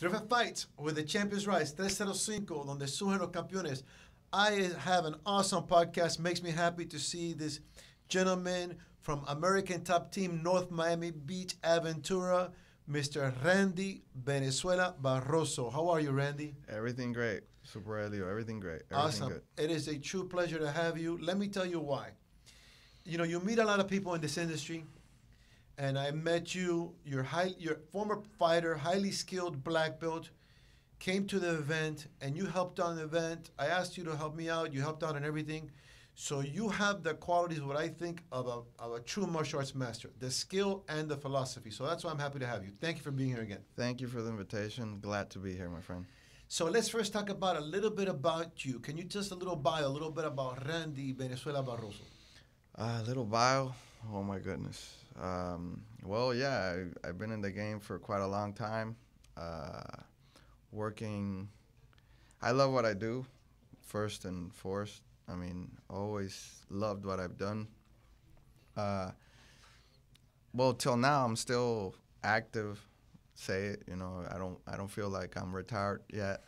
305 Fights with the Champions Rise 305, donde surgen los campeones. I have an awesome podcast. Makes me happy to see this gentleman from American Top Team, North Miami Beach, Aventura, Mr. Randy Venezuela Barroso. How are you, Randy? Everything great. Super Elio. Everything great. Everything Awesome. good. It is a true pleasure to have you. Let me tell you why. You know, you meet a lot of people in this industry, and I met you. Your former fighter, highly skilled black belt, came to the event, and you helped on the event. I asked you to help me out. You helped out on everything. So you have the qualities, what I think, of a true martial arts master, the skill and the philosophy. So that's why I'm happy to have you. Thank you for being here again. Thank you for the invitation. Glad to be here, my friend. So let's first talk about a little bit about you. Can you just a little bit about Randy Venezuela Barroso? Little bio. Oh, my goodness. Well, yeah, I've been in the game for quite a long time. Working. I love what I do, first and foremost. I mean, always loved what I've done. Well, till now, I'm still active. Say it, you know. I don't feel like I'm retired yet.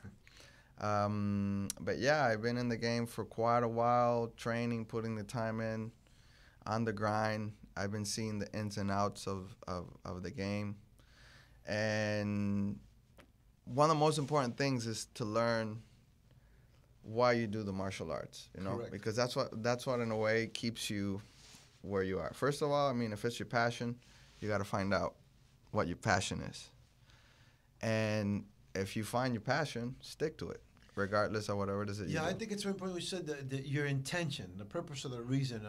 But yeah, I've been in the game for quite a while, training, putting the time in, on the grind. I've been seeing the ins and outs of the game. And one of the most important things is to learn why you do the martial arts, you know, Correct. because that's what in a way keeps you where you are. First of all, I mean, if it's your passion, you got to find out what your passion is. And if you find your passion, stick to it, regardless of whatever it is that you do. Yeah, I think it's very important. You said that your intention, the purpose of the reason.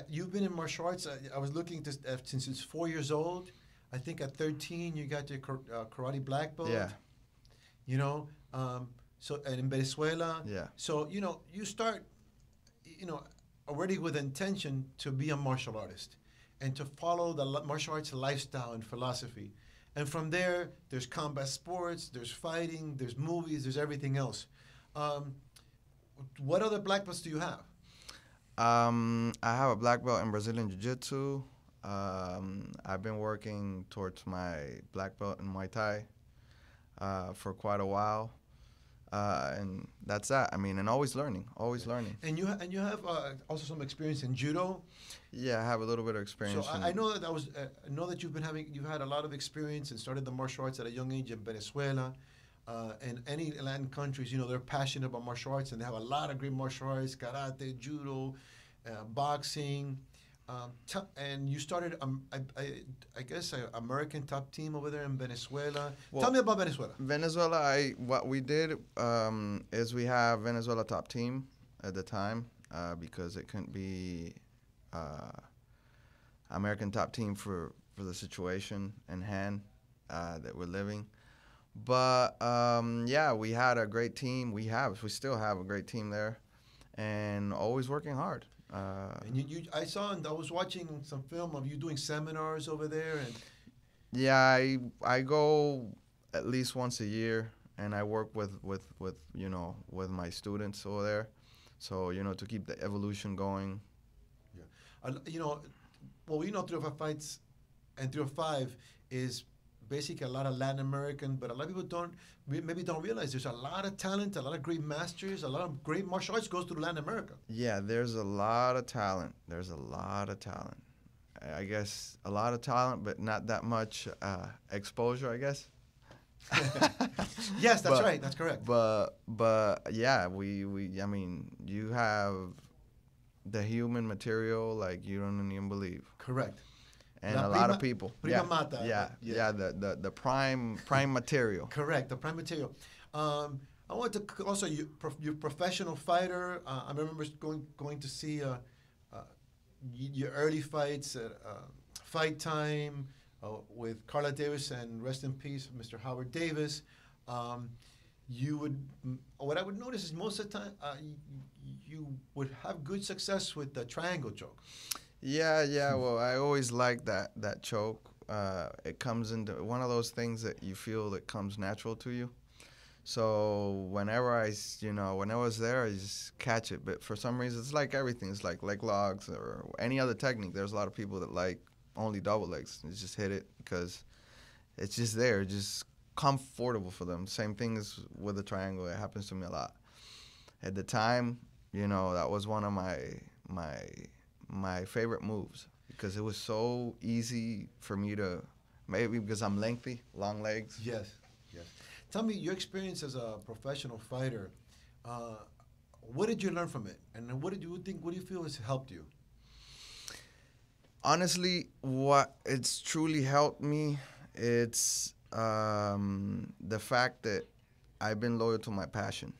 You've been in martial arts. I was looking since it's 4 years old. I think at 13 you got your karate black belt. Yeah. You know, so and in Venezuela. Yeah. So you know, you start, you know, already with intention to be a martial artist and to follow the martial arts lifestyle and philosophy. And from there, there's combat sports, there's fighting, there's movies, there's everything else. What other black belts do you have? I have a black belt in Brazilian Jiu-Jitsu. I've been working towards my black belt in Muay Thai for quite a while. And that's that. I mean, and always learning. And you have also some experience in judo. Yeah, I have a little bit of experience. So I know that I know that you've had a lot of experience and started the martial arts at a young age in Venezuela, and any Latin countries. You know, they're passionate about martial arts and they have a lot of great martial arts: karate, judo, boxing. And you started, I guess, an American Top Team over there in Venezuela. Well, tell me about Venezuela. Venezuela, what we did is we have Venezuela Top Team at the time because it couldn't be American Top Team for the situation in hand that we're living. But yeah, we had a great team. We still have a great team there, and always working hard. And I saw, and I was watching some film of you doing seminars over there, and yeah, I go at least once a year, and I work with you know, with my students over there, so you know, to keep the evolution going. Yeah, you know, well, we know 305 Fights and 305 is basically a lot of Latin American, but a lot of people maybe don't realize there's a lot of talent, a lot of great masters, a lot of great martial arts goes through Latin America. Yeah, there's a lot of talent. I guess a lot of talent, but not that much exposure, I guess. Yes, that's right. That's correct. But yeah, I mean, you have the human material like you don't even believe. Correct. And a lot of people. Prima mata. The prime material. Correct, the prime material. I want to also, you're professional fighter. I remember going to see your early fights at Fight Time with Carla Davis and rest in peace, Mr. Howard Davis. What I would notice is most of the time you would have good success with the triangle choke. Yeah. Well, I always like that choke. It comes into one of those things that you feel that comes natural to you. So whenever I was there, I just catch it. But for some reason, it's like everything. It's like leg logs or any other technique. There's a lot of people that like only double legs. It's just hit it because it's just there. It just comfortable for them. Same thing as with the triangle. It happens to me a lot. At the time, you know, that was one of my favorite moves because it was so easy for me to, maybe because I'm lengthy, long legs. Yes, yes. Tell me your experience as a professional fighter. What did you learn from it, and what do you feel has helped you? Honestly, what it's truly helped me, it's the fact that I've been loyal to my passion.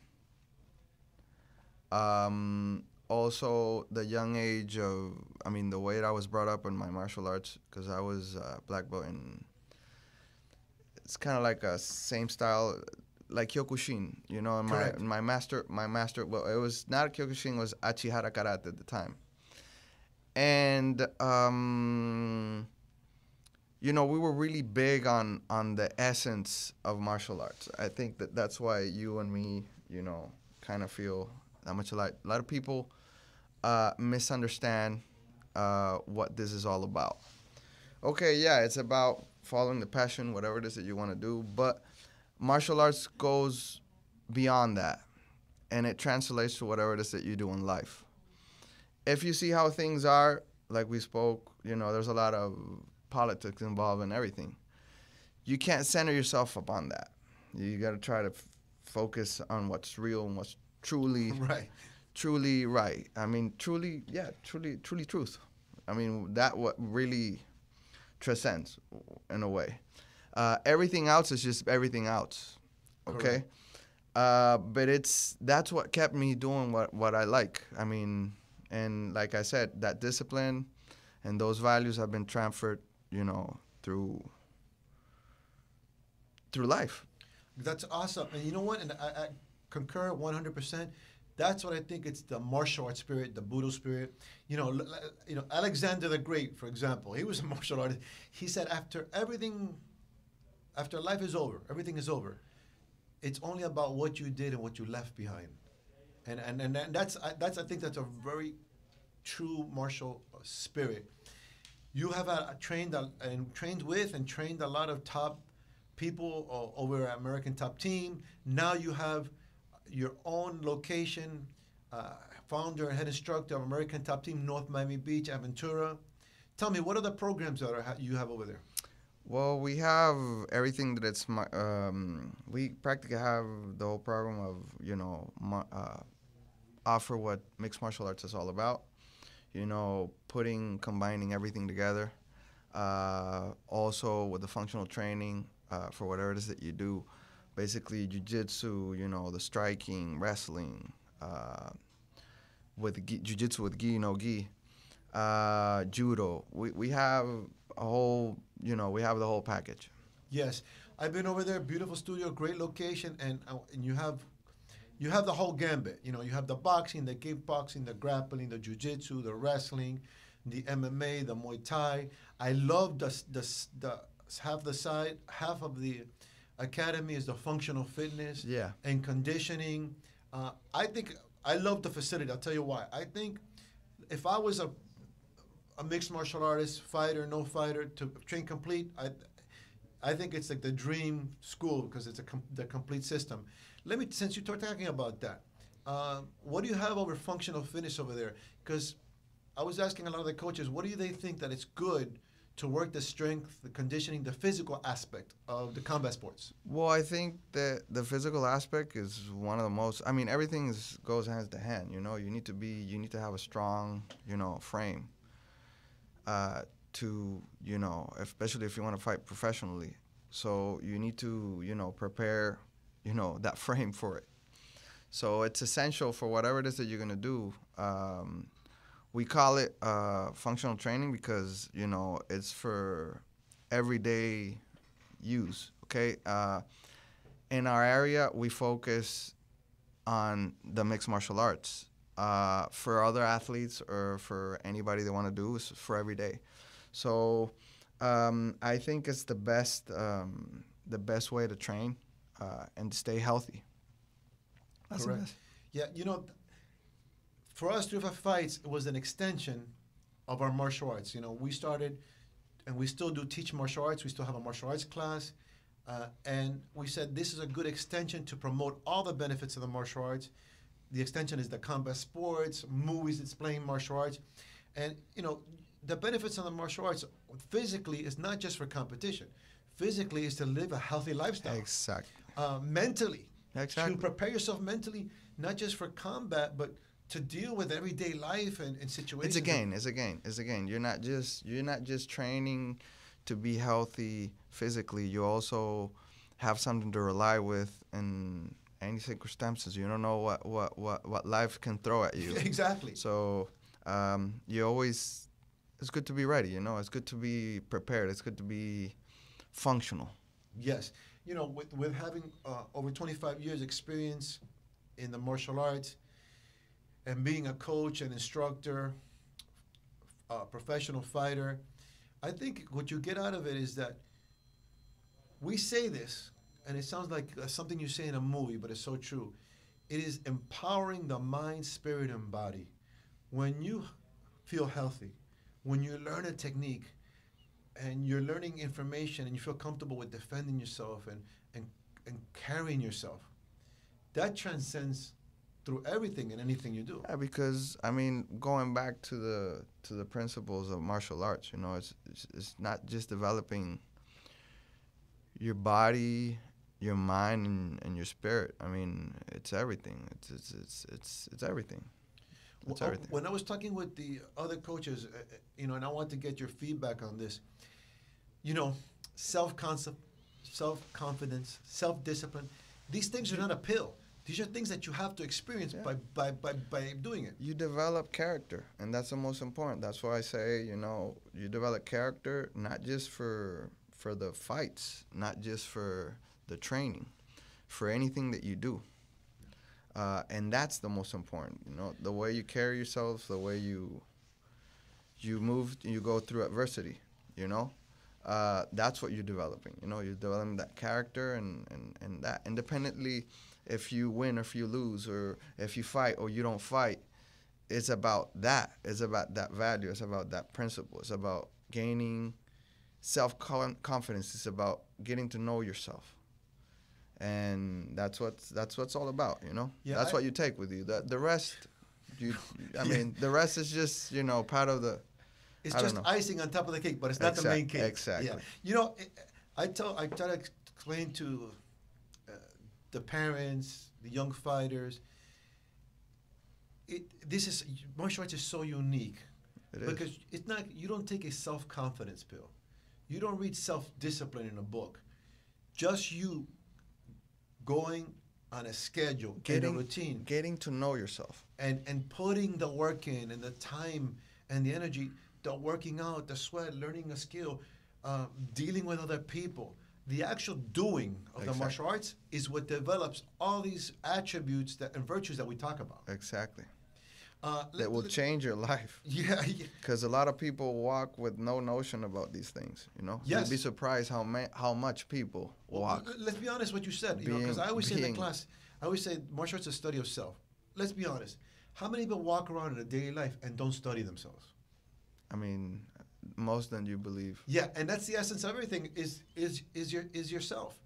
Also, the young age of, I mean, the way that I was brought up in my martial arts, because I was black belt, and it's kind of like a same style, like Kyokushin, you know. And Correct. my master, well, it was not a Kyokushin, it was Achihara Karate at the time. And you know, we were really big on the essence of martial arts. I think that's why you and me, you know, kind of feel that much alike. A lot of people misunderstand what this is all about. Okay, yeah, it's about following the passion, whatever it is that you want to do, but martial arts goes beyond that, and it translates to whatever it is that you do in life. If you see how things are, like we spoke, you know, there's a lot of politics involved in everything. You can't center yourself upon that. You got to try to focus on what's real and what's truly Right. truly right. I mean, truly truth. I mean, that what really transcends in a way. Everything else is just everything else. Okay. But that's what kept me doing what I like. I mean, and like I said, that discipline and those values have been transferred, you know, through life. That's awesome. And you know what? And I concur 100%. That's what I think. It's the martial arts spirit, the Budo spirit. You know, Alexander the Great, for example, he was a martial artist. He said, after life is over, everything is over. It's only about what you did and what you left behind. And that's I think that's a very true martial spirit. You have trained a lot of top people over at American Top Team. Now you have your own location, founder and head instructor of American Top Team, North Miami Beach, Aventura. Tell me, what are the programs that you have over there? Well, we have everything that it's. We practically have the whole program of, you know, offer what mixed martial arts is all about. You know, combining everything together. Also with the functional training for whatever it is that you do. Basically, jiu-jitsu, you know, the striking, wrestling, with jiu-jitsu with gi, no gi, judo. We have a whole, you know, we have the whole package. Yes, I've been over there. Beautiful studio, great location, and you have the whole gambit. You know, you have the boxing, the kickboxing, the grappling, the jiu-jitsu, the wrestling, the MMA, the Muay Thai. I love the half of the academy is the functional fitness, Yeah. and conditioning. I think I love the facility. I'll tell you why. I think if I was a mixed martial artist, fighter, no fighter, to train complete, I think it's like the dream school because it's the complete system. Since you're talking about that, what do you have over functional fitness over there? Because I was asking a lot of the coaches, what do they think that it's good to work the strength, the conditioning, the physical aspect of the combat sports? Well, I think that the physical aspect is one of the most. I mean, everything goes hand to hand. You know, you need to have a strong, you know, frame. To, you know, especially if you want to fight professionally, so you need to, you know, prepare, you know, that frame for it. So it's essential for whatever it is that you're gonna do. We call it functional training because, you know, it's for everyday use, okay? In our area, we focus on the mixed martial arts. For other athletes or for anybody that want to do, is for every day. So I think it's the best way to train and stay healthy. That's Correct. the best. Yeah, you know, for us, 305 Fights was an extension of our martial arts. You know, we started, and we still do teach martial arts. We still have a martial arts class. And we said this is a good extension to promote all the benefits of the martial arts. The extension is the combat sports, movies displaying martial arts. And, the benefits of the martial arts physically is not just for competition. Physically is to live a healthy lifestyle. Exactly. Mentally. Exactly. To prepare yourself mentally, not just for combat, but to deal with everyday life and situations. It's a gain. You're not just training to be healthy physically. You also have something to rely with in any circumstances. You don't know what life can throw at you. Exactly. So it's good to be ready. It's good to be prepared. It's good to be functional. Yes. With having over 25 years experience in the martial arts and being a coach and instructor, a professional fighter, I think what you get out of it is that we say this, and it sounds like something you say in a movie, but it's so true. It is empowering the mind, spirit, and body. When you feel healthy, when you learn a technique, and you're learning information, and you feel comfortable with defending yourself and carrying yourself, that transcends through everything and anything you do. Yeah, because going back to the principles of martial arts, it's not just developing your body, your mind, and your spirit. It's everything. It's everything. It's everything. When I was talking with the other coaches, and I want to get your feedback on this, self-concept, self-confidence, self-discipline, these things are not a pill. These are things that you have to experience by doing it. You develop character, and that's the most important. That's why I say, you develop character not just for the fights, not just for the training, for anything that you do. And that's the most important, the way you carry yourself, the way you move, you go through adversity, that's what you're developing. You're developing that character and that independently if you win or if you lose or if you fight or you don't fight, it's about that. It's about that value. It's about that principle. It's about gaining self-confidence. It's about getting to know yourself. And that's what's all about, Yeah, that's what you take with you. The rest, the rest is just, part of the. It's just icing on top of the cake, but it's not the main cake. Exactly. Yeah. I try to explain to the parents, the young fighters. Martial arts is so unique because it's not. You don't take a self-confidence pill. You don't read self-discipline in a book. Just you going on a schedule, and a routine, getting to know yourself, and putting the work in and the time and the energy, the working out, the sweat, learning a skill, dealing with other people. The actual doing of the martial arts is what develops all these attributes and virtues that we talk about. Exactly. That will change your life. Yeah. Because a lot of people walk with no notion about these things, Yes. You'd be surprised how much people walk. Let's be honest what you said, because I always say in the class, martial arts is a study of self. Let's be honest. How many people walk around in a daily life and don't study themselves? Most than you believe. Yeah, and that's the essence of everything is yourself.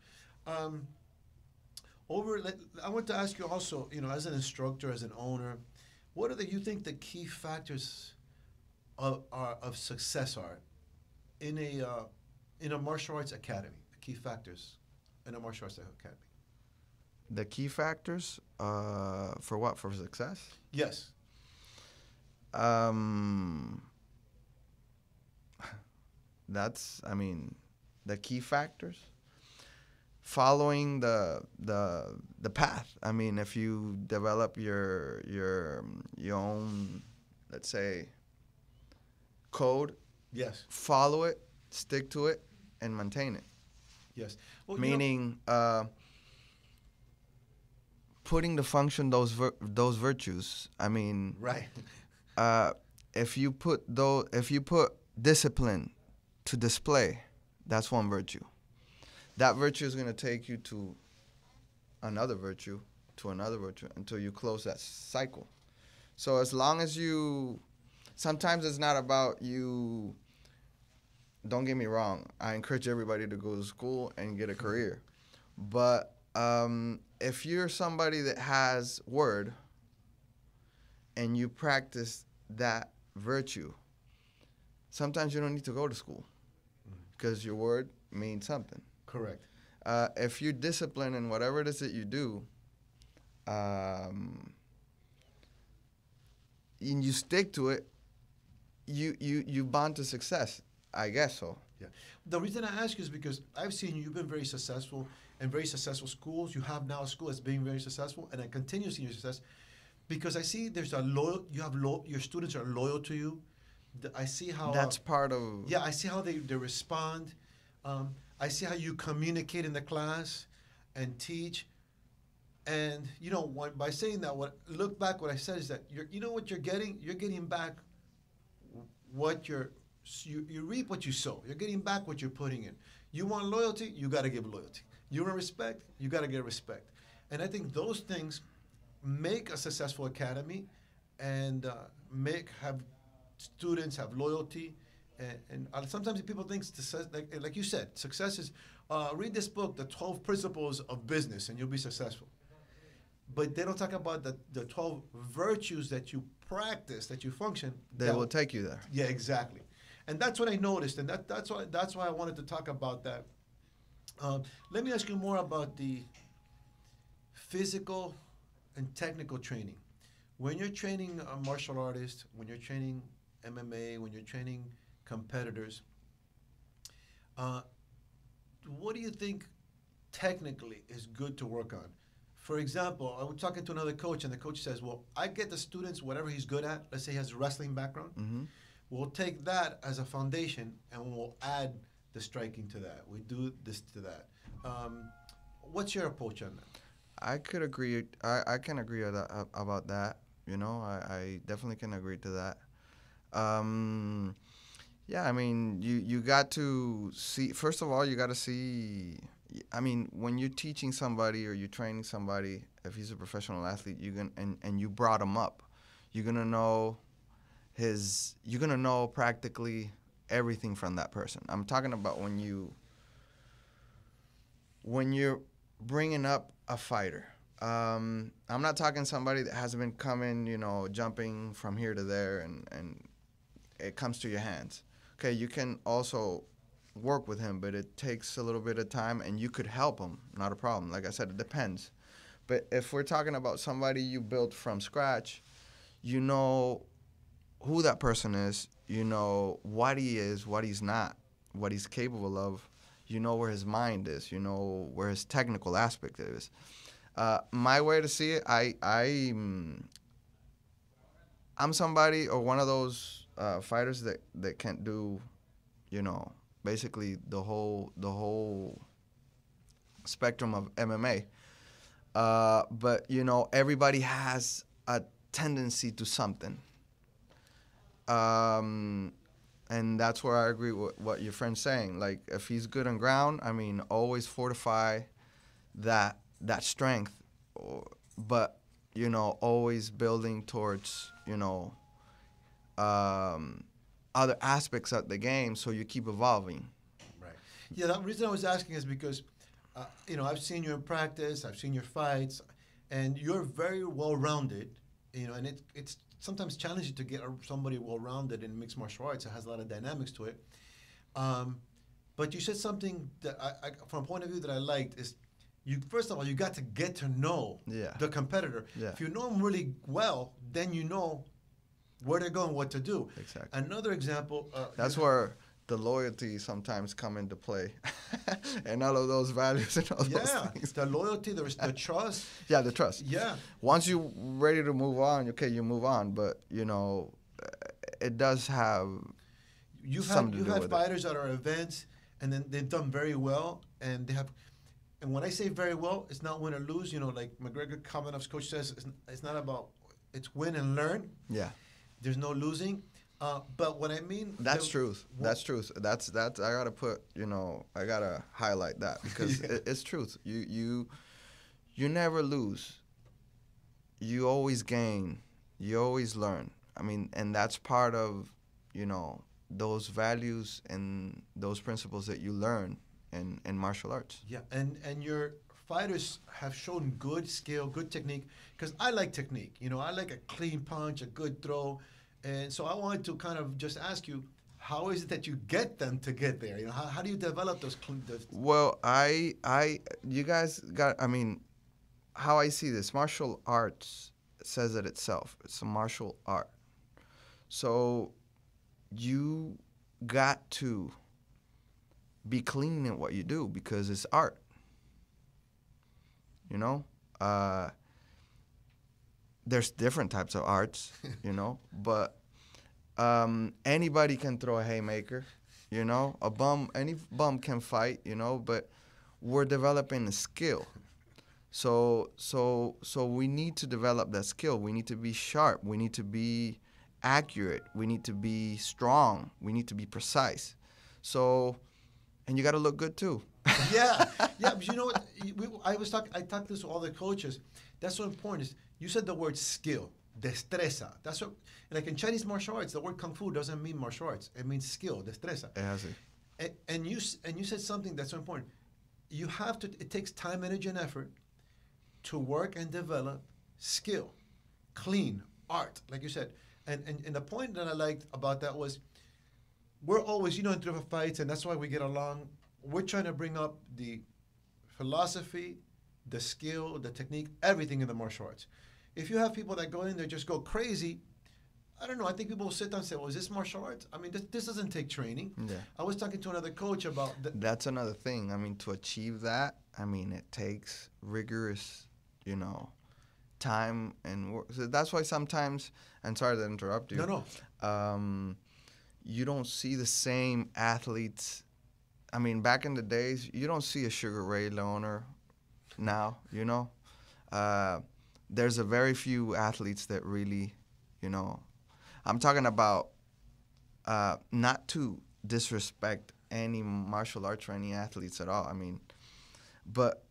I want to ask you also, as an instructor, as an owner, what you think the key factors of success are in a martial arts academy? The key factors in a martial arts academy. The key factors for what? For success? Yes. That's the key factors. Following the path. If you develop your own, let's say, code. Yes. Follow it, stick to it, and maintain it. Yes. Well, meaning putting to function those virtues. Right. If you put discipline to display, that's one virtue. That virtue is going to take you to another virtue, until you close that cycle. So as long as sometimes it's not about you don't get me wrong. I encourage everybody to go to school and get a career. But if you're somebody that has word and you practice that virtue, sometimes you don't need to go to school because your word means something. Correct. If you're disciplined in whatever it is that you do, and you stick to it, you bond to success. I guess so. Yeah. The reason I ask you is because I've seen you've been very successful in very successful schools. You have now a school that's being very successful, and I continue seeing your success because I see there's a loyal. Your students are loyal to you. I see how That's part of. Yeah, I see how they respond. I see how you communicate in the class and teach. And you know, by saying that, look back, what I said is that you know what you're getting. You're getting back what you reap what you sow. You're getting back what you're putting in. You want loyalty, you got to give loyalty. You want respect, you got to get respect. And I think those things make a successful academy, and have students have loyalty. And sometimes people think success, like you said, success is read this book, The 12 Principles of Business, and you'll be successful. But they don't talk about the 12 virtues that you practice, that you function. They will take you there. Yeah, exactly. And that's what I noticed, and that's why I wanted to talk about that. Let me ask you more about the physical and technical training. When you're training a martial artist, when you're training MMA, when you're training competitors, what do you think technically is good to work on? For example, I was talking to another coach, and the coach says, well, I get the students whatever he's good at. Let's say he has a wrestling background. Mm-hmm. We'll take that as a foundation, and we'll add the striking to that. We do this to that. What's your approach on that? I could agree. I can agree about that. You know, I definitely can agree to that. Yeah, I mean, you got to see. First of all, you got to see. I mean, when you're teaching somebody or you're training somebody, if he's a professional athlete, and you brought him up, you're gonna know practically everything from that person. I'm talking about when you're bringing up a fighter. I'm not talking somebody that has been coming, jumping from here to there, and it comes to your hands. Okay, you can also work with him, but it takes a little bit of time, and you could help him. Not a problem. Like I said, it depends. But if we're talking about somebody you built from scratch, you know who that person is, you know what he is, what he's not, what he's capable of, you know where his mind is, you know where his technical aspect is. My way to see it, I'm somebody or one of those fighters that can't do, basically the whole spectrum of MMA. But everybody has a tendency to something. And that's where I agree with what your friend's saying. Like, if he's good on ground, I mean, always fortify that strength, but always building towards other aspects of the game, so you keep evolving. Right. Yeah, the reason I was asking is because, I've seen you in practice, I've seen your fights, and you're very well-rounded, and it's sometimes challenging to get somebody well-rounded in mixed martial arts. It has a lot of dynamics to it. But you said something that from a point of view that I liked is, first of all, you got to get to know the competitor. Yeah. If you know them really well, then you know where they're going, what to do. Exactly. Another example. That's where the loyalty sometimes come into play, and all of those values and all those things. The loyalty, the trust. Yeah, the trust. Yeah. Once you're ready to move on, okay, you move on, but it does have. You've had fighters that are events, and then they've done very well, and they have. And when I say very well, it's not win or lose. Like McGregor Kamenov's coach says, it's not about, it's win and learn. Yeah. There's no losing. But what I mean... That's truth. That's truth. That's I got to put, I got to highlight that because it's truth. You never lose. You always gain. You always learn. I mean, and that's part of, those values and those principles that you learn in martial arts. Yeah, and your fighters have shown good skill, good technique. Because I like technique. You know, I like a clean punch, a good throw, and so I wanted to kind of just ask you, how is it that you get them to get there? You know, how do you develop those? Well, you guys got. I mean, how I see this, martial arts says it itself. It's a martial art. So you got to be clean in what you do because it's art. You know, there's different types of arts, you know, but anybody can throw a haymaker, you know. Any bum can fight, you know, but we're developing a skill. So we need to develop that skill. We need to be sharp. We need to be accurate. We need to be strong. We need to be precise. So, and you got to look good too. Yeah. But you know what? I talked this to all the coaches. That's so important. Is you said the word skill, destreza. That's what, like in Chinese martial arts, the word kung fu doesn't mean martial arts. It means skill, destreza. And you said something that's so important. You have to. It takes time, energy, and effort to work and develop skill, clean art, like you said. And the point that I liked about that was, we're always, you know, in 305 fights, and that's why we get along. We're trying to bring up the philosophy, the skill, the technique, everything in the martial arts. If you have people that go in there just go crazy, I don't know. I think people will sit down and say, well, is this martial arts? I mean, this doesn't take training. Yeah. I was talking to another coach about That's another thing. I mean, to achieve that, I mean, it takes rigorous, you know, time and work. So that's why sometimes, and sorry to interrupt you. No. You don't see the same athletes. I mean, back in the days, you don't see a Sugar Ray Leonard now, you know. There's a very few athletes that really, you know, I'm talking about not to disrespect any martial arts or any athletes at all. I mean, but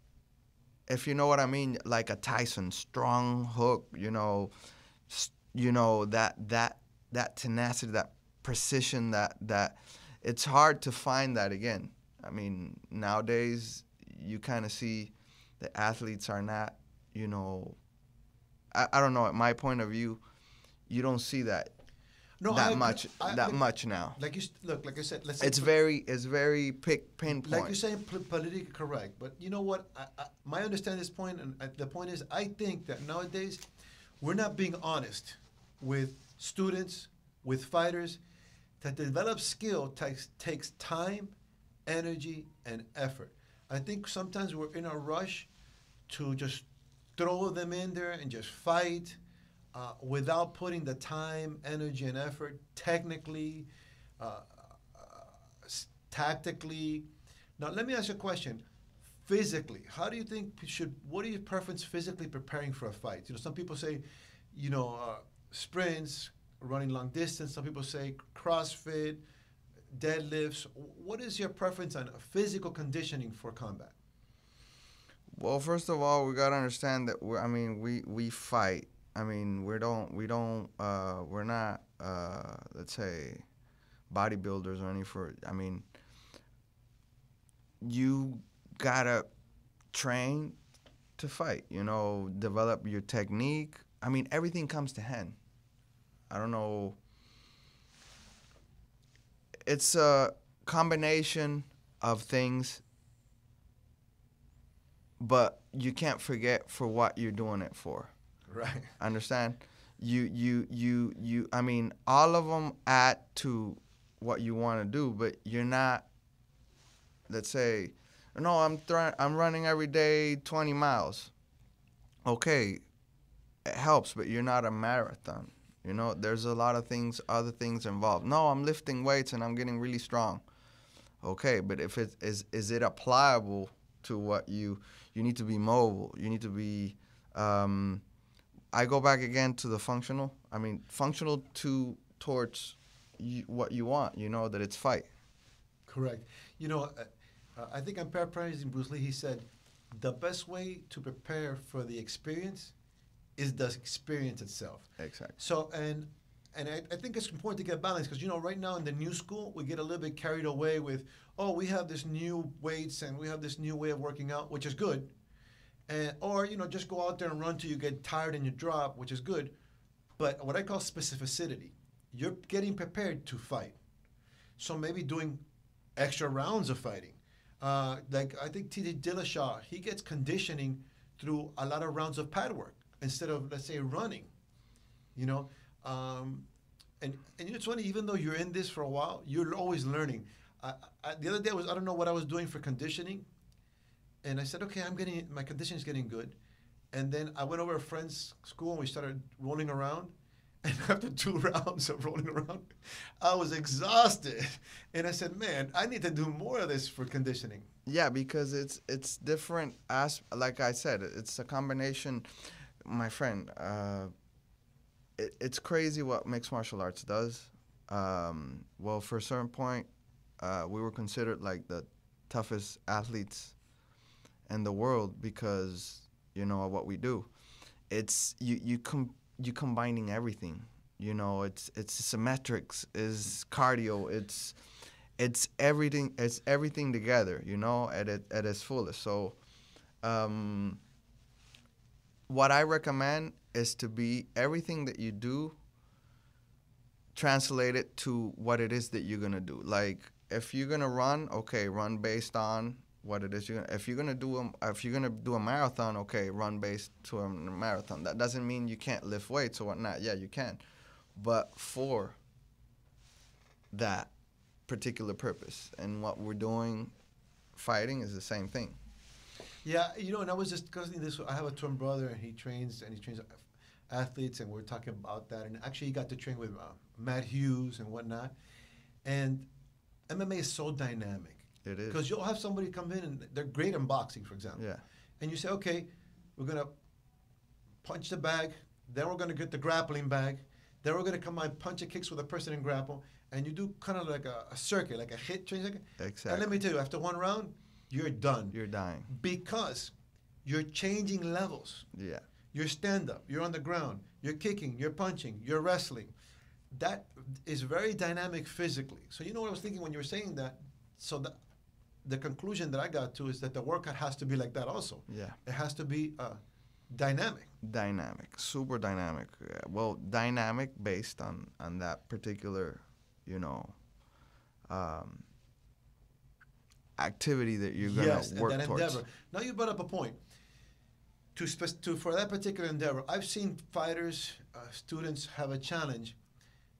if you know what I mean, like a Tyson, strong hook, you know, that tenacity, that precision, that it's hard to find that again. I mean, nowadays you kind of see the athletes are not, you know, I don't know. At my point of view, you don't see that much now. Like like I said, it's very pinpoint. Like you're saying, politically correct. But you know what? My understanding this point, and the point is, I think that nowadays we're not being honest with students, with fighters. To develop skill takes time, energy, and effort. I think sometimes we're in a rush to just throw them in there and just fight without putting the time, energy, and effort technically, tactically. Now, let me ask you a question. Physically, how do you think what do you preference physically preparing for a fight? You know, some people say, you know, sprints, running long distance. Some people say CrossFit, deadlifts. What is your preference on physical conditioning for combat? Well, first of all, we gotta understand that we fight. I mean, we're not let's say bodybuilders or I mean, you gotta train to fight. You know, develop your technique. I mean, everything comes to hand. I don't know. It's a combination of things, but you can't forget for what you're doing it for. Right. Understand? I mean, all of them add to what you want to do, but you're not, let's say, no, I'm running every day 20 miles. Okay, it helps, but you're not a marathon. You know, there's a lot of other things involved. No, I'm lifting weights and I'm getting really strong. Okay, but if it is it applicable to what you need to be mobile. You need to be, I go back again to the functional. I mean, functional towards what you want, you know, that it's fight. Correct. You know, I think I'm paraphrasing Bruce Lee. He said, the best way to prepare for the experience is the experience itself. Exactly. So, and I think it's important to get balance because, right now in the new school, we get a little bit carried away with, oh, we have this new weights and we have this new way of working out, which is good. Or, just go out there and run till you get tired and you drop, which is good. But what I call specificity, you're getting prepared to fight. So maybe doing extra rounds of fighting. Like I think T.J. Dillashaw, he gets conditioning through a lot of rounds of pad work instead of, let's say, running. And it's funny, even though you're in this for a while, you're always learning. The other day, I don't know what I was doing for conditioning. And I said, okay, my conditioning is getting good. And then I went over to a friend's school and we started rolling around. And after 2 rounds of rolling around, I was exhausted. And I said, man, I need to do more of this for conditioning. Yeah, because it's different. Like I said, it's a combination. My friend, it's crazy what mixed martial arts does. Well, for a certain point, we were considered like the toughest athletes in the world because, of what we do. It's you combining everything. It's symmetrics, is cardio, it's everything. It's everything together. At its fullest. So, what I recommend is to be everything that you do, translate it to what it is that you're gonna do. Like if you're gonna run, okay, run based on what it is if you're gonna do a marathon, okay, run based to a marathon. That doesn't mean you can't lift weights or whatnot. Yeah, you can, but for that particular purpose. And what we're doing, fighting, is the same thing. Yeah, and I was just discussing this. I have a twin brother, and he trains athletes, and we're talking about that. And actually, he got to train with Matt Hughes and whatnot. And MMA is so dynamic. It is. Because you'll have somebody come in, and they're great in boxing, for example. Yeah. And you say, okay, we're going to punch the bag, then we're going to get the grappling bag, then we're going to come out punch and kicks with a person and grapple, and you do kind of like a circuit, like a hit, training. Exactly. And let me tell you, after 1 round, you're done. You're dying. Because you're changing levels. Yeah. You're stand-up, you're on the ground, you're kicking, you're punching, you're wrestling. That is very dynamic physically. So you know what I was thinking when you were saying that? So the conclusion that I got to is that the workout has to be like that also. Yeah. It has to be dynamic. Dynamic. Super dynamic. Well, dynamic based on that particular, activity that you're going to work that towards. Endeavor. Now you brought up a point. For that particular endeavor, I've seen fighters, students have a challenge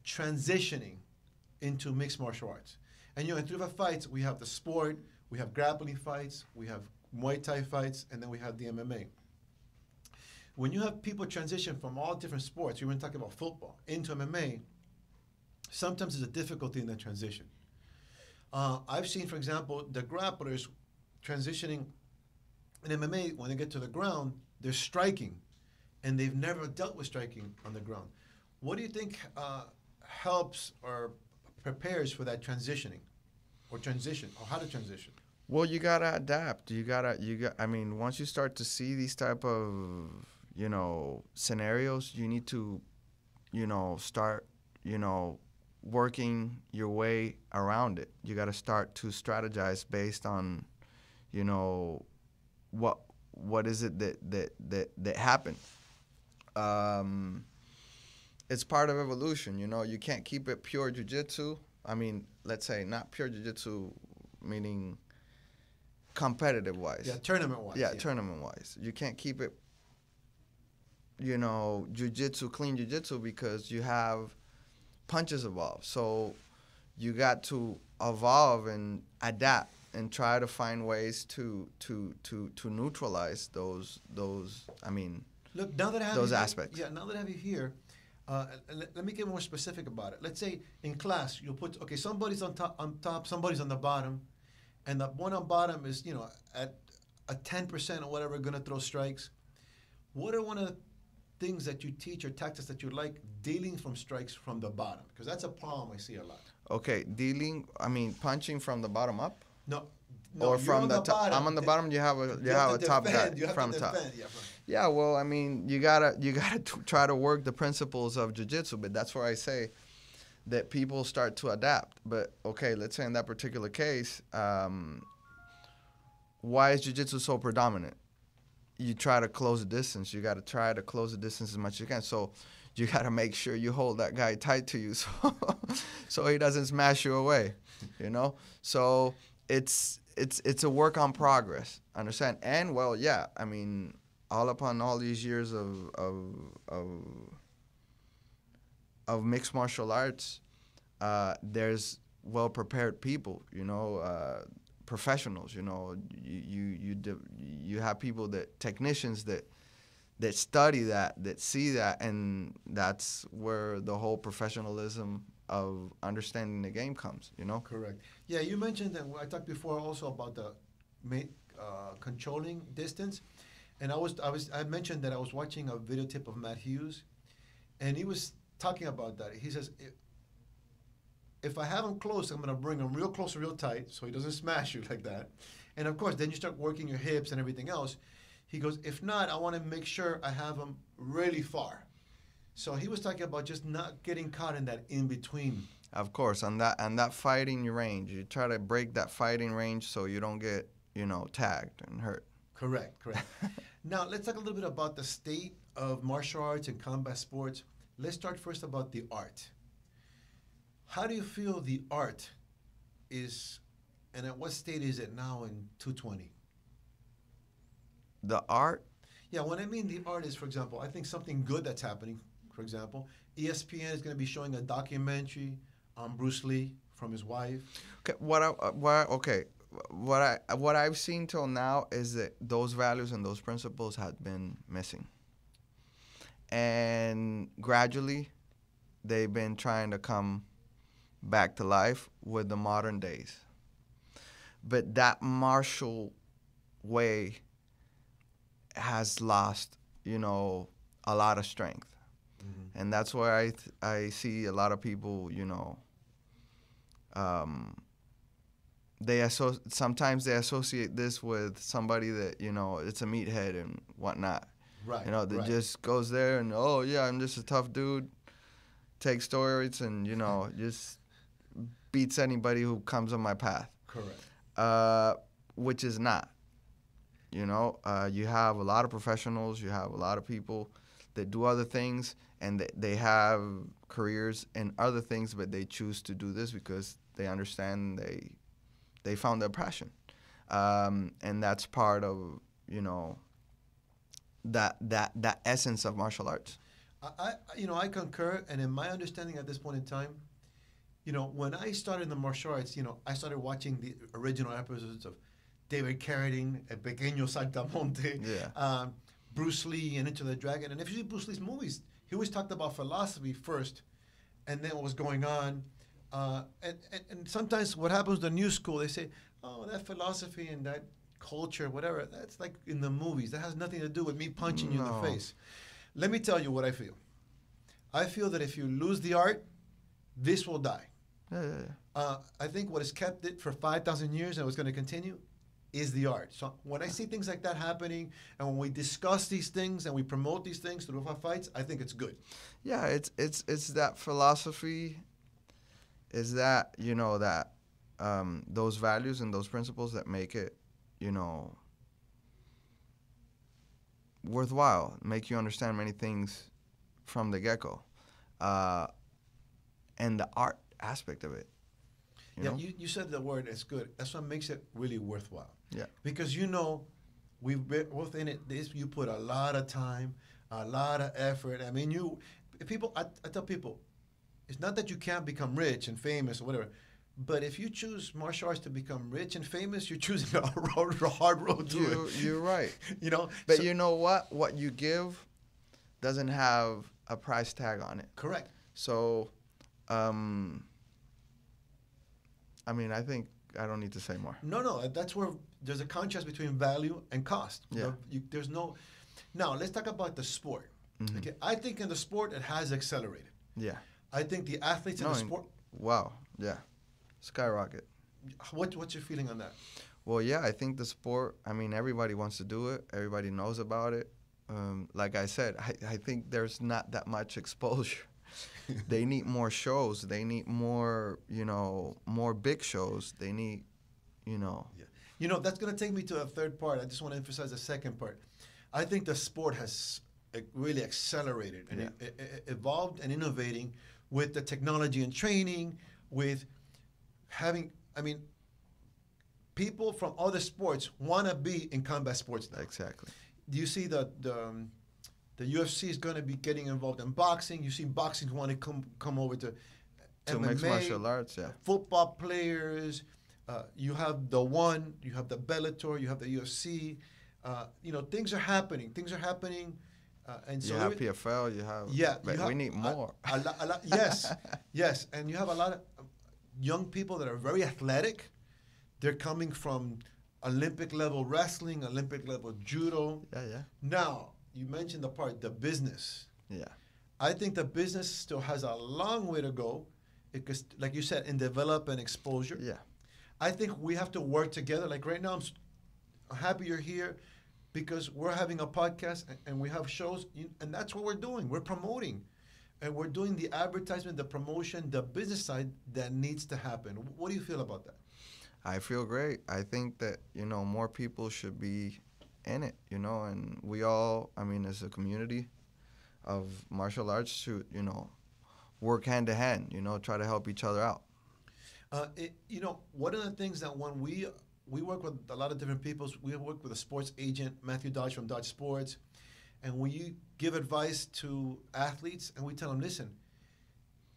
transitioning into mixed martial arts. And in 305 Fights, we have the sport, we have grappling fights, we have Muay Thai fights, and then we have the MMA. When you have people transition from all different sports, you were talking about football, into MMA, sometimes there's a difficulty in that transition. I've seen, for example, the grapplers transitioning in MMA, when they get to the ground, they're striking, and they've never dealt with striking on the ground. What do you think helps or prepares for that transitioning, or how to transition? Well, you gotta adapt. Once you start to see these type of, scenarios, you need to, start, working your way around it. You gotta start to strategize based on, what is it that happened. It's part of evolution, You can't keep it pure jiu-jitsu. Let's say not pure jiu-jitsu, meaning competitive-wise. Yeah, tournament-wise. Yeah, tournament-wise. You can't keep it, jiu-jitsu, clean jiu-jitsu, because you have punches involved. So you got to evolve and adapt and try to find ways to neutralize those Look, now that I have those aspects. Yeah, now that I have you here, let me get more specific about it. Let's say in class, you'll put, okay, somebody's on top, somebody's on the bottom, and the one on bottom is, at a 10% or whatever, going to throw strikes. What are one of the things that you teach or tactics that you like dealing from strikes from the bottom? Because that's a problem I see a lot. Okay, punching from the bottom up? No, or from the top. Bottom, I'm on the bottom. You have a top guy you have from to top. defend, yeah, Yeah, well, I mean, you gotta try to work the principles of jiu-jitsu, but that's where I say that people start to adapt. But okay, let's say in that particular case, why is jiu-jitsu so predominant? You try to close the distance. You got to try to close the distance as much as you can. So you got to make sure you hold that guy tight to you, so he doesn't smash you away. You know. So it's a work on progress. Understand? And well, yeah. I mean, all upon all these years of mixed martial arts, there's well prepared people. You know. Professionals, you know, you have people technicians that study that see that, and that's where the whole professionalism of understanding the game comes, you know. Correct. Yeah, you mentioned that I talked before also about the controlling distance, and I mentioned that I was watching a videotape of Matt Hughes, and he was talking about that. He says, if I have him close, I'm going to bring him real close, real tight, so he doesn't smash you like that. And of course, then you start working your hips and everything else. He goes, if not, I want to make sure I have him really far. So he was talking about just not getting caught in that in between. Of course, on that fighting range, you try to break that fighting range so you don't get, you know, tagged and hurt. Correct. Now let's talk a little bit about the state of martial arts and combat sports. Let's start first about the art. How do you feel the art is, and at what state is it now in 220? The art? Yeah, when I mean the art is, for example, I think something good that's happening. For example, ESPN is going to be showing a documentary on Bruce Lee from his wife. Okay, what I've seen till now is that those values and those principles have been missing, and gradually, they've been trying to come back to life with the modern days. But that martial way has lost, you know, a lot of strength. Mm-hmm. And that's why I see a lot of people, you know, sometimes they associate this with somebody that, you know, it's a meathead and whatnot. Right. You know, that just goes there and, oh, yeah, I'm just a tough dude, takes steroids and, you know, just beats anybody who comes on my path. Correct. Which is not. You know, you have a lot of professionals, you have a lot of people that do other things, and they have careers in other things, but they choose to do this because they understand they found their passion. And that's part of, you know, that essence of martial arts. I concur, and in my understanding at this point in time, you know, when I started in the martial arts, you know, I started watching the original episodes of David Carradine, Pequeño Saltamonte, Bruce Lee, and Enter the Dragon. And if you see Bruce Lee's movies, he always talked about philosophy first, and then what was going on. And sometimes what happens to the new school, they say, oh, that philosophy and that culture, whatever, that's like in the movies. That has nothing to do with me punching you in the face. Let me tell you what I feel. I feel that if you lose the art, this will die. I think what has kept it for 5,000 years and what's going to continue is the art. So when I see things like that happening, and when we discuss these things and we promote these things through 305 Fights, I think it's good. Yeah, it's that philosophy, is that, you know, that those values and those principles that make it, you know, worthwhile, make you understand many things from the get-go, and the art aspect of it. You said the word, it's good. That's what makes it really worthwhile. Yeah. Because, you know, we've been both in it. You put a lot of time, a lot of effort. I mean, I tell people, it's not that you can't become rich and famous or whatever, but if you choose martial arts to become rich and famous, you're choosing a hard road to it. You're right. You know? But you know what? What you give doesn't have a price tag on it. Correct. So, I mean, I think I don't need to say more. No, that's where there's a contrast between value and cost. Yeah. There's no. Now let's talk about the sport. Mm-hmm. Okay, I think in the sport it has accelerated. Yeah. I think the athletes in the sport. Wow. Yeah. Skyrocket. What's your feeling on that? Well, yeah, I think the sport. I mean, everybody wants to do it. Everybody knows about it. like I said, I think there's not that much exposure. They need more shows. They need more, more big shows. They need, Yeah. That's going to take me to a third part. I just want to emphasize the second part. I think the sport has really accelerated and evolved and innovating with the technology and training, with having, people from other sports want to be in combat sports now. Exactly. Do you see the UFC is going to be getting involved in boxing? You see boxing want to come over to MMA, mixed martial arts, yeah. Football players. You have the One, you have the Bellator, you have the UFC. Things are happening. And so you have PFL, you have. Yeah, but we need more. A lot, yes, and you have a lot of young people that are very athletic. They're coming from Olympic level wrestling, Olympic level judo. Yeah. Now you mentioned the business. Yeah. I think the business still has a long way to go, because, like you said, in develop and exposure. Yeah. I think we have to work together. Like right now, I'm happy you're here, because we're having a podcast and we have shows, and that's what we're doing. We're promoting, and we're doing the advertisement, the promotion, the business side that needs to happen. What do you feel about that? I feel great. I think that, more people should be in it, and we all, as a community of martial arts should, work hand to hand, try to help each other out. One of the things that when we work with a lot of different people, we work with a sports agent, Matthew Dodge from Dodge Sports, and we give advice to athletes, and we tell them, listen,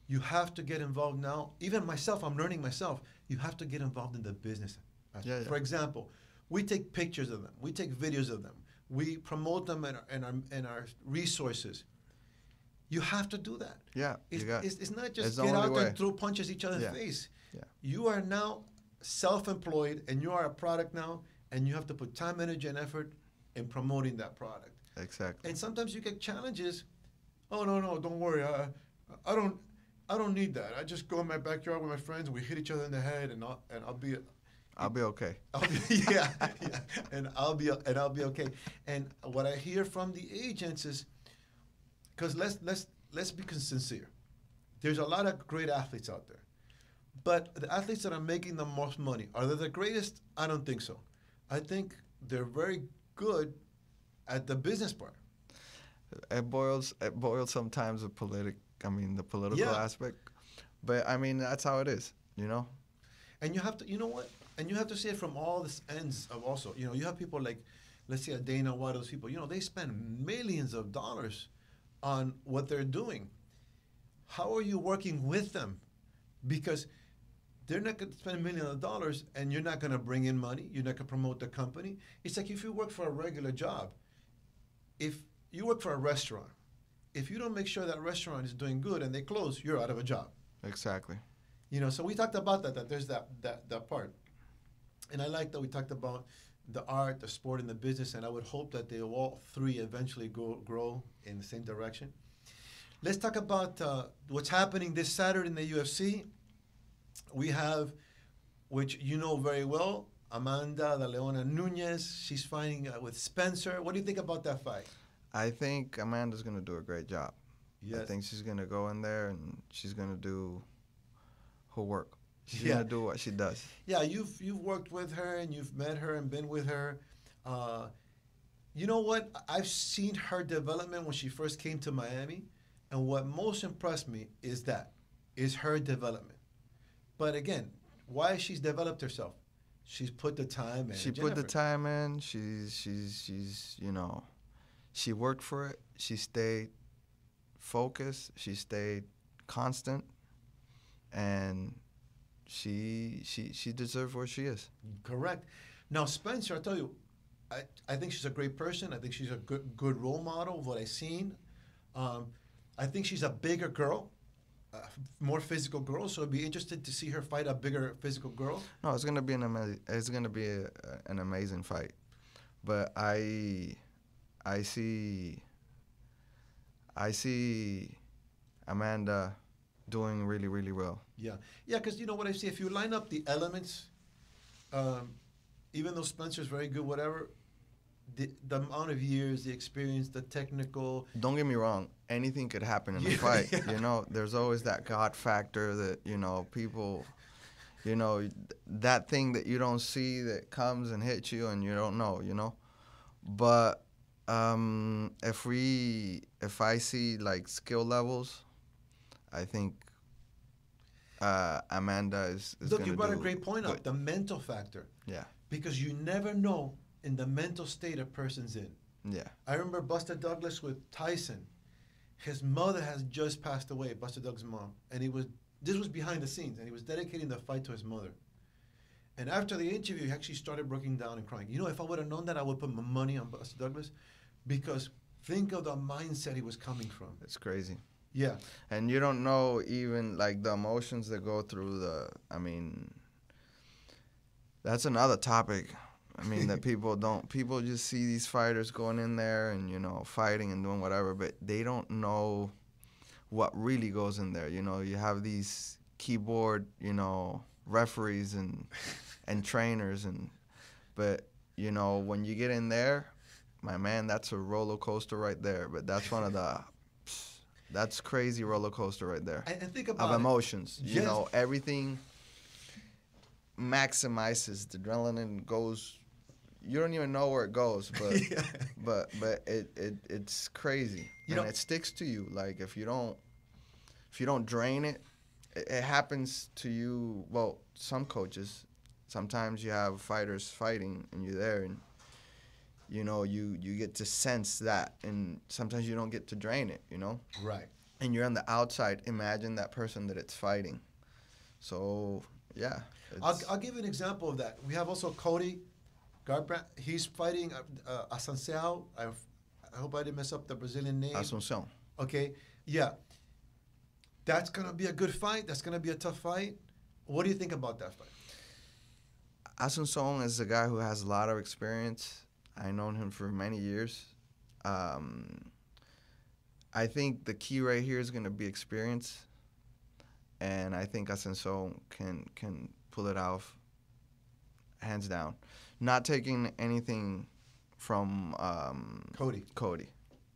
you have to get involved now. Even myself, I'm learning myself. You have to get involved in the business. Yeah. For example, we take pictures of them. We take videos of them. We promote them in our resources. You have to do that. Yeah. It's not just get out there and throw punches each other in the face. Yeah. You are now self-employed, and you are a product now, and you have to put time, energy, and effort in promoting that product. Exactly. And sometimes you get challenges. Oh, no, don't worry. I don't need that. I just go in my backyard with my friends, and we hit each other in the head, and I'll be okay. And I'll be okay. And what I hear from the agents is, because let's be sincere. There's a lot of great athletes out there. But the athletes that are making the most money, are they the greatest? I don't think so. I think they're very good at the business part. It boils sometimes the political aspect. But that's how it is, And you have to, and you have to see it from all the ends of also. You have people like, let's say, a Dana White, those people, they spend millions of dollars on what they're doing. How are you working with them? Because they're not going to spend millions of dollars, and you're not going to bring in money. You're not going to promote the company. It's like if you work for a regular job. If you work for a restaurant, if you don't make sure that restaurant is doing good and they close, you're out of a job. Exactly. So we talked about that there's that part. And I like that we talked about the art, the sport, and the business, and I would hope that they all three eventually grow in the same direction. Let's talk about what's happening this Saturday in the UFC. We have, which you know very well, Amanda De Leona Nunez. She's fighting with Spencer. What do you think about that fight? I think Amanda's going to do a great job. Yes. I think she's going to go in there and she's going to do her work. She's going to do what she does. Yeah, you've worked with her and you've met her and been with her. You know what? I've seen her development when she first came to Miami, and what most impressed me is her development. But again, why she's developed herself? She's put the time in. She put the time in. She's she worked for it. She stayed focused. She stayed constant, and she deserves where she is. Correct. Now, Spencer, I tell you, I think she's a great person. I think she's a good role model of what I've seen. I think she's a bigger girl. More physical girl, so I'd be interested to see her fight a bigger physical girl. No, it's gonna be an amazing fight, but I see Amanda doing really, really well. Yeah, because what I see, if you line up the elements, even though Spencer's very good, whatever, the amount of years, the experience, the technical. Don't get me wrong. Anything could happen in a fight. Yeah. You know, there's always that God factor that, you know, people, you know, that thing that you don't see that comes and hits you and you don't know, you know. But if I see like skill levels, I think Amanda is Look, gonna you brought a do great point good. up, the mental factor. Yeah. Because you never know in the mental state a person's in. Yeah. I remember Buster Douglas with Tyson. His mother has just passed away, Buster Douglas' mom, and this was behind the scenes, and he was dedicating the fight to his mother. And after the interview, he actually started breaking down and crying. You know, if I would have known that, I would put my money on Buster Douglas, because think of the mindset he was coming from. It's crazy. Yeah. And you don't know even like the emotions that go through I mean, that's another topic. I mean, that people just see these fighters going in there and, you know, fighting and doing whatever, but they don't know what really goes in there. You know, you have these keyboard, you know, referees and trainers, but, you know, when you get in there, my man, that's a roller coaster right there. But that's that's crazy roller coaster right there. And think about of emotions. Yes. You know, everything maximizes. The adrenaline goes. You don't even know where it goes, but Yeah. but it's crazy, You and know- it sticks to you. Like if you don't drain it, it happens to you. Well, some coaches, sometimes you have fighters fighting, and you're there, and you know you get to sense that, and sometimes you don't get to drain it. You know, Right. and you're on the outside. Imagine that person that it's fighting. So yeah, I'll give you an example of that. We have also Cody Garbrandt. He's fighting Asanseao. I hope I didn't mess up the Brazilian name. Asunción. Okay, yeah. That's going to be a good fight. That's going to be a tough fight. What do you think about that fight? Asunción is a guy who has a lot of experience. I've known him for many years. I think the key right here is going to be experience. And I think Asunción can pull it off hands down. Not taking anything from Cody.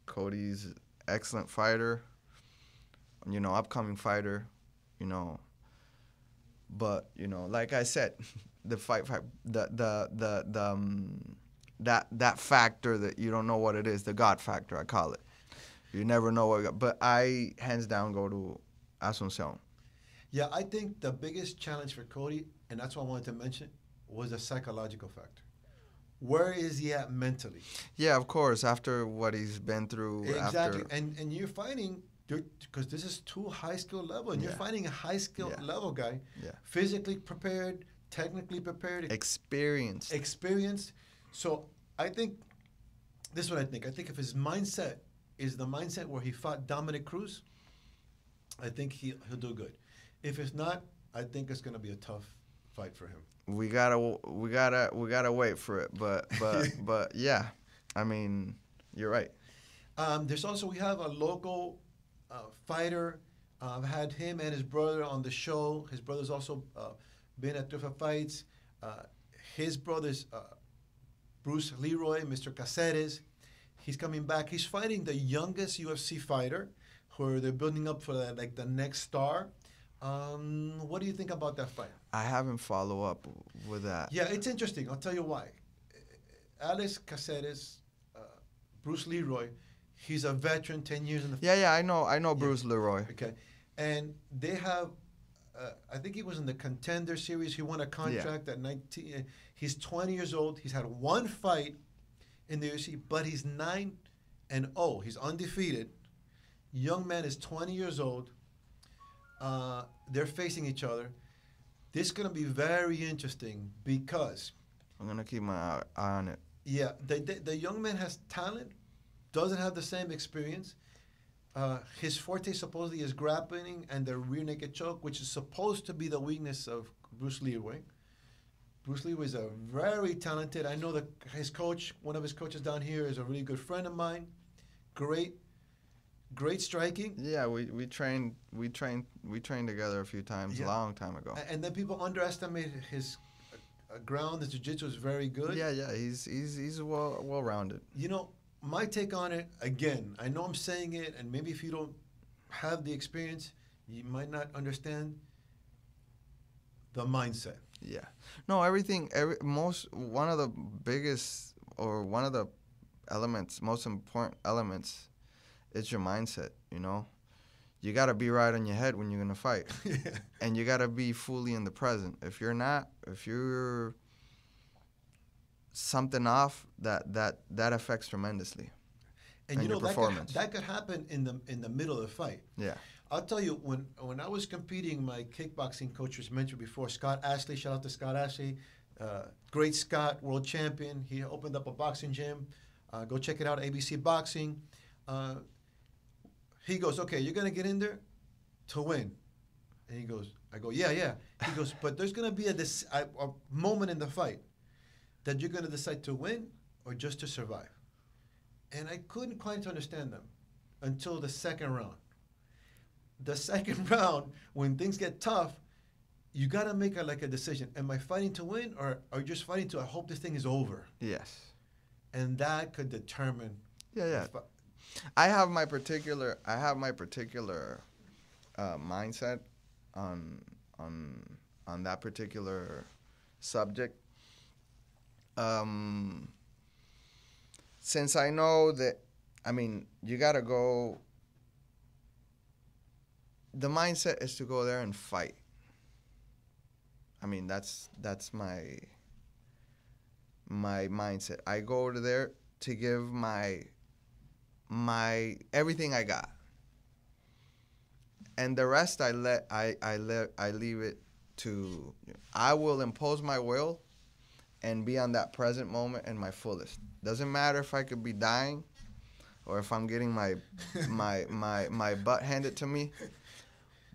Cody's an excellent fighter, you know, upcoming fighter, you know. But, you know, like I said, the that factor that you don't know what it is, the God factor, I call it. You never know what. But I hands down go to Asunción. Yeah, I think the biggest challenge for Cody, and that's what I wanted to mention, was the psychological factor. Where is he at mentally? Yeah, of course. After what he's been through. Exactly. After, And you're fighting, because this is too high skill level, and you're Yeah. fighting a high skill Yeah. level guy, Yeah. physically prepared, technically prepared, Experienced. experienced. So I think, this is what I think. I think if his mindset is the mindset where he fought Dominic Cruz, I think he'll do good. If it's not, I think it's going to be a tough fight for him. We gotta wait for it, but yeah, I mean, you're right. There's also, we have a local fighter. I've had him and his brother on the show. His brother's also been at 305 Fights. His brother's Bruce Leroy, Mr. Caceres. He's coming back. He's fighting the youngest UFC fighter, who they're building up for the next star. What do you think about that fight? I haven't follow up with that. Yeah, it's interesting. I'll tell you why. Alex Caceres, Bruce Leroy, he's a veteran, 10 years in the... Yeah, I know Bruce Leroy. Okay. And they have, I think he was in the Contender Series. He won a contract at 19. He's 20 years old. He's had one fight in the UFC, but he's 9-0. He's undefeated. Young man is 20 years old. They're facing each other. This is going to be very interesting because... I'm going to keep my eye on it. Yeah, the young man has talent, doesn't have the same experience. His forte supposedly is grappling and the rear naked choke, which is supposed to be the weakness of Bruce Leroy. Bruce Leroy is a very talented. I know that his coach, one of his coaches down here, is a really good friend of mine. Great striking. Yeah, we trained together a few times, a long time ago. And then people underestimate his ground, his jiu-jitsu is very good. Yeah, yeah, he's well-rounded. You know, my take on it, again, I know I'm saying it, and maybe if you don't have the experience, you might not understand the mindset. Yeah. No, one of the biggest, or one of the elements, most important elements, is your mindset, you know? You got to be right on your head when you're going to fight. Yeah. And you got to be fully in the present. If you're something off, that affects tremendously. And you know, your performance. that could happen in the middle of the fight. Yeah. I'll tell you, when I was competing, my kickboxing coach was mentioned before, Scott Ashley. Shout out to Scott Ashley. Great Scott, world champion. He opened up a boxing gym. Go check it out, ABC Boxing. He goes, okay, you're going to get in there to win. And he goes, I go, yeah. He goes, but there's going to be a moment in the fight that you're going to decide to win or just to survive. And I couldn't quite understand them until the second round. The second round, when things get tough, you got to make a decision. Am I fighting to win or just fighting to, I hope this thing is over? Yes. And that could determine. Yeah. I have my particular mindset on that particular subject. Since I know that, I mean, you gotta go. The mindset is to go there and fight. I mean, that's my mindset. I go to there to give my everything I got, and the rest I leave it to. I will impose my will, and be on that present moment and my fullest. Doesn't matter if I could be dying, or if I'm getting my butt handed to me,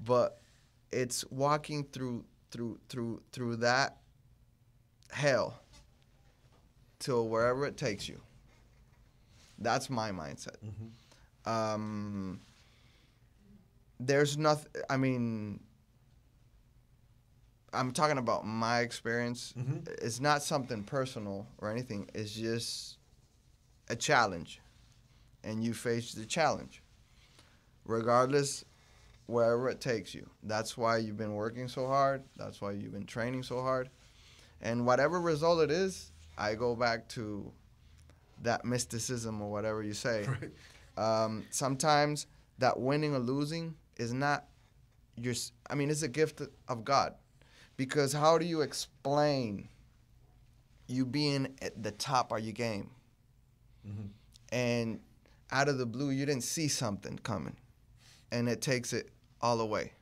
but it's walking through that hell till wherever it takes you. That's my mindset. Mm-hmm. There's nothing. I mean, I'm talking about my experience. Mm-hmm. It's not something personal or anything. It's just a challenge, and you face the challenge, regardless, wherever it takes you. That's why you've been working so hard. That's why you've been training so hard, and whatever result it is, I go back to that mysticism or whatever you say. Right. Sometimes that winning or losing is not your. I mean, it's a gift of God. Because how do you explain you being at the top of your game, mm-hmm. and out of the blue you didn't see something coming, and it takes it all away?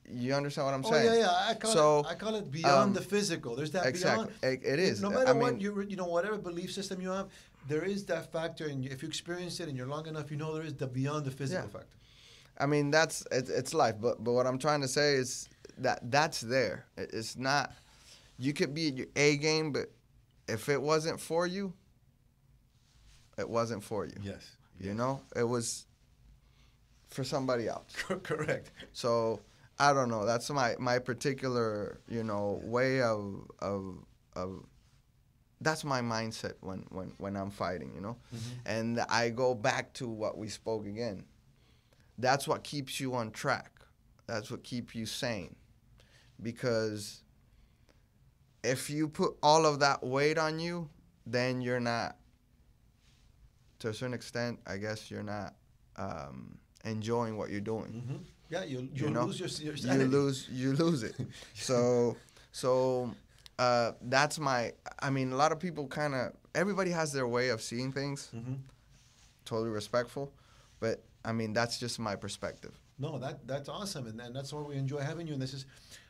You understand what I'm saying? Yeah. I call it beyond the physical. There's that exactly. Beyond. It is. No matter what whatever belief system you have, there is that factor, and if you experience it and you're long enough, you know there is the beyond the physical factor. I mean, it's life. But what I'm trying to say is that's there. It's not. You could be at your A game, but if it wasn't for you, it wasn't for you. Yes. You know, it was for somebody else. Correct. So I don't know. That's my particular way of that's my mindset when I'm fighting. Mm-hmm. And I go back to what we spoke again. That's what keeps you on track. That's what keeps you sane. Because if you put all of that weight on you, then you're not, to a certain extent, I guess you're not enjoying what you're doing. Mm-hmm. Yeah, you lose your sanity. You lose it. So that's my. I mean, a lot of people everybody has their way of seeing things. Mm-hmm. Totally respectful, but I mean that's just my perspective. No, that's awesome, and that's why we enjoy having you. And this is,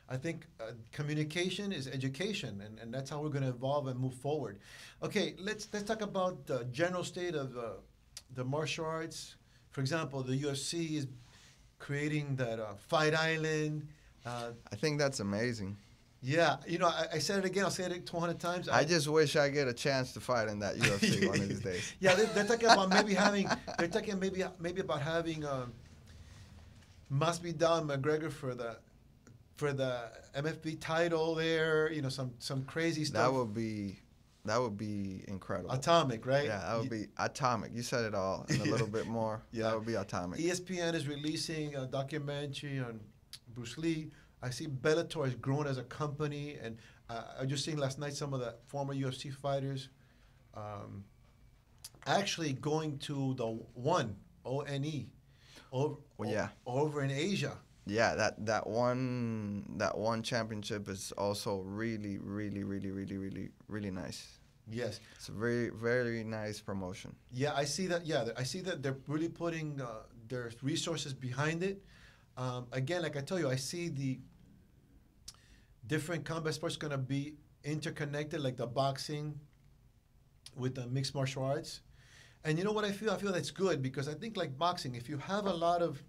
I think, communication is education, and that's how we're going to evolve and move forward. Okay, let's talk about the general state of the martial arts. For example, the UFC is creating that Fight Island. I think that's amazing. Yeah, I said it again. I'll say it 200 times. I just wish I get a chance to fight in that UFC one of these days. Yeah, they're talking about maybe having. They're talking maybe about having. Masvidal McGregor for the MFB title there. You know, some crazy stuff. That would be incredible. Atomic, right? Yeah, that would be atomic. You said it all and a little bit more. Yeah. That would be atomic. ESPN is releasing a documentary on Bruce Lee. I see Bellator has grown as a company, and I just seen last night some of the former UFC fighters actually going to the ONE over in Asia. Yeah, that one championship is also really, really, really, really, really, really nice. Yes, it's a very, very nice promotion. Yeah, I see that. Yeah, I see that they're really putting their resources behind it. Again, like I tell you, I see the different combat sports going to be interconnected, like the boxing with the mixed martial arts. And you know what I feel? I feel that's good because I think like boxing, if you have a lot of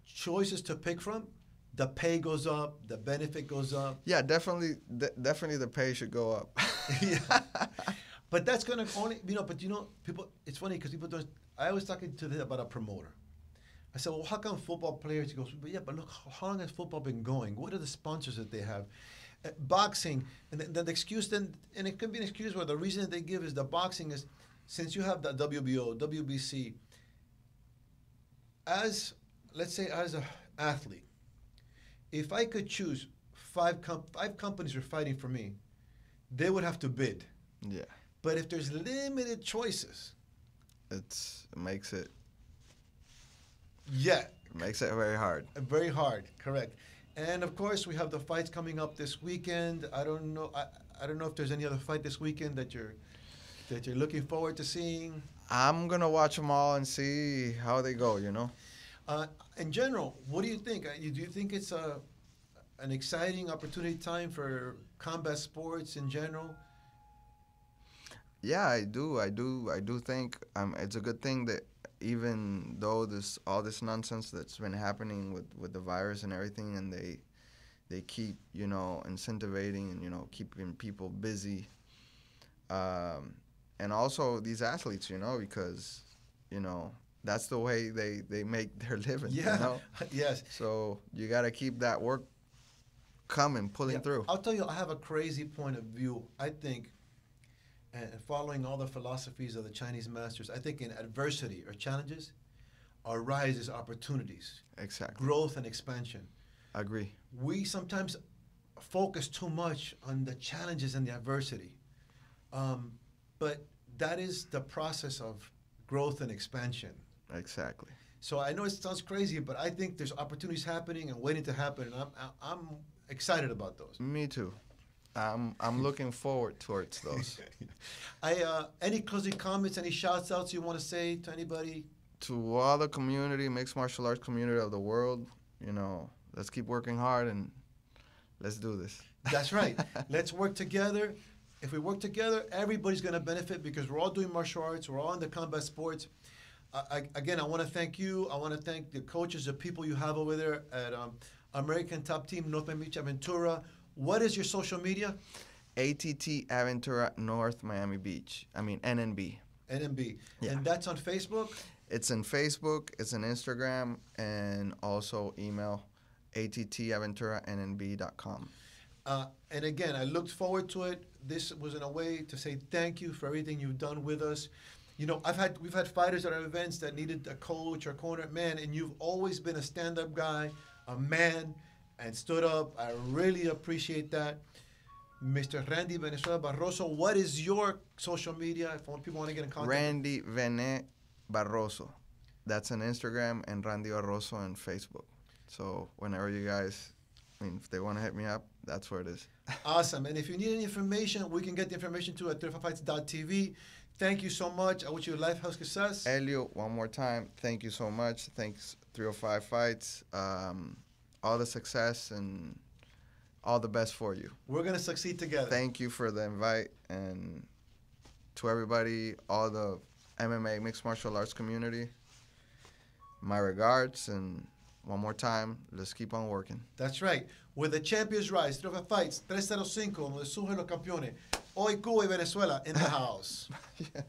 choices to pick from, the pay goes up, the benefit goes up. Yeah, definitely the pay should go up. Yeah. But that's going to only, people, it's funny because people don't, I was talking to them about a promoter. I said, well, how come football players? He goes, but yeah, but look, how long has football been going? What are the sponsors that they have? Boxing, and the excuse then, and it could be an excuse where the reason that they give is the boxing is, since you have the WBO, WBC, let's say as an athlete, if I could choose five companies are fighting for me, they would have to bid. Yeah. But if there's limited choices, it makes it. Yeah. It makes it very hard. Very hard, correct. And of course, we have the fights coming up this weekend. I don't know if there's any other fight this weekend that you're looking forward to seeing. I'm gonna watch them all and see how they go. In general, what do you think? Do you think it's an exciting opportunity time for combat sports in general? Yeah, I do think it's a good thing that even though all this nonsense that's been happening with the virus and everything, and they keep incentivizing and keeping people busy, and also these athletes, because that's the way they make their living. Yeah. Yes. So you got to keep that work coming, pulling through. I'll tell you, I have a crazy point of view. I think, and following all the philosophies of the Chinese masters, I think in adversity or challenges arises opportunities. Exactly. Growth and expansion. I agree. We sometimes focus too much on the challenges and the adversity. But that is the process of growth and expansion. Exactly. So I know it sounds crazy, but I think there's opportunities happening and waiting to happen, and I'm excited about those. Me too. I'm looking forward towards those. Any closing comments, any shouts outs you want to say to anybody? To all the community, mixed martial arts community of the world, let's keep working hard and let's do this. That's right. Let's work together. If we work together, everybody's going to benefit because we're all doing martial arts. We're all in the combat sports. Again, I want to thank you. I want to thank the coaches, the people you have over there at American Top Team North Miami Beach, Aventura. What is your social media? ATT Aventura North Miami Beach. I mean NNB. NNB. Yeah. And that's on Facebook? It's in Facebook, it's in Instagram, and also email attaventurnb.com. And again, I looked forward to it. This was in a way to say thank you for everything you've done with us. We've had fighters at our events that needed a coach or corner man, and you've always been a stand-up guy, a man, and stood up. I really appreciate that. Mr. Randy Barroso, what is your social media if people want to get in contact? Randy Barroso. That's on Instagram, and Randy Barroso on Facebook. So whenever you guys, if they want to hit me up, that's where it is. Awesome. And if you need any information, we can get the information to at 305fights.tv. Thank you so much. I wish you life, health, success. Elio, one more time, thank you so much. Thanks, 305 Fights. All the success and all the best for you. We're going to succeed together. Thank you for the invite. And to everybody, all the MMA mixed martial arts community, my regards. And one more time, let's keep on working. That's right. Where the champions rise, 305 Fights, 305, donde surgen los campeones. Hoy Cuba y Venezuela in the house. Yeah.